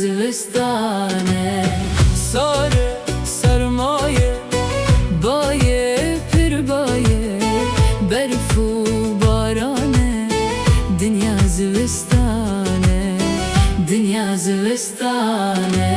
zivistane. Sare sermaye baye pir baye, berfu barane, dünya zivistane, dünya zivistane.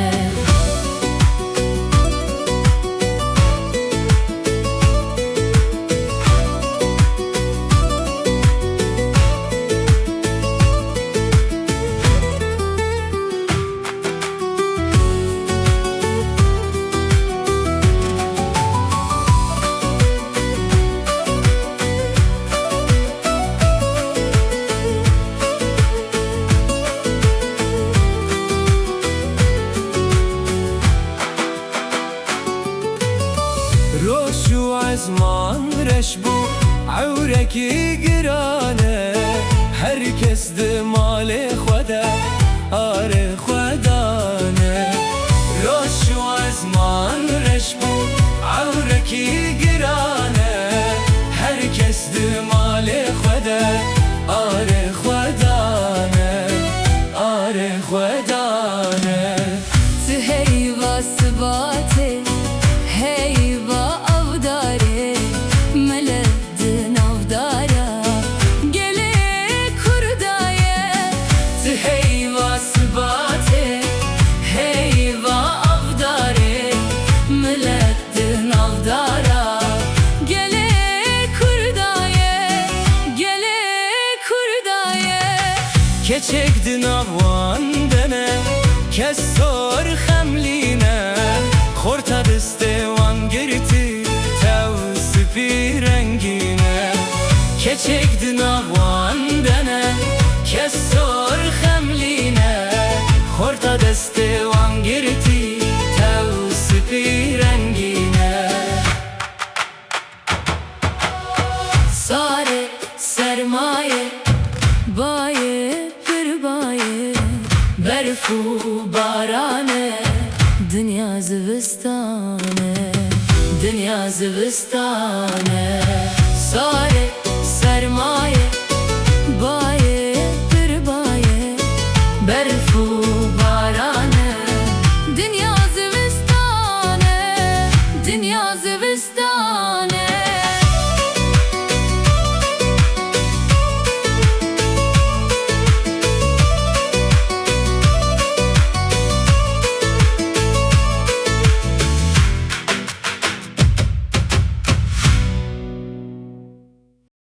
روشو عزمان رشبو عورکی گرانه، هر کس ده مال خوده آره خودانه. روشو عزمان رشبو عورکی گرانه، هر کس ده مال خوده آره خودانه، آره خودانه. Hey vasbate, hey va avdare, meledin avdara, gele kurdaye. Hey vasbate, Hey va avdare, meledin avdara, gele kurdaye, gele kurdaye. keçekdin avan dene, kes sor xemline, xorta distevan girti tev sipi rengine. Keçekdin avan dene, kes sor xemline, xorta distevan girti tev sipi rengine. Sare sermaye baye pir baye, berfu barane, dünya zivistane, dünya zivistane. Sare sermaye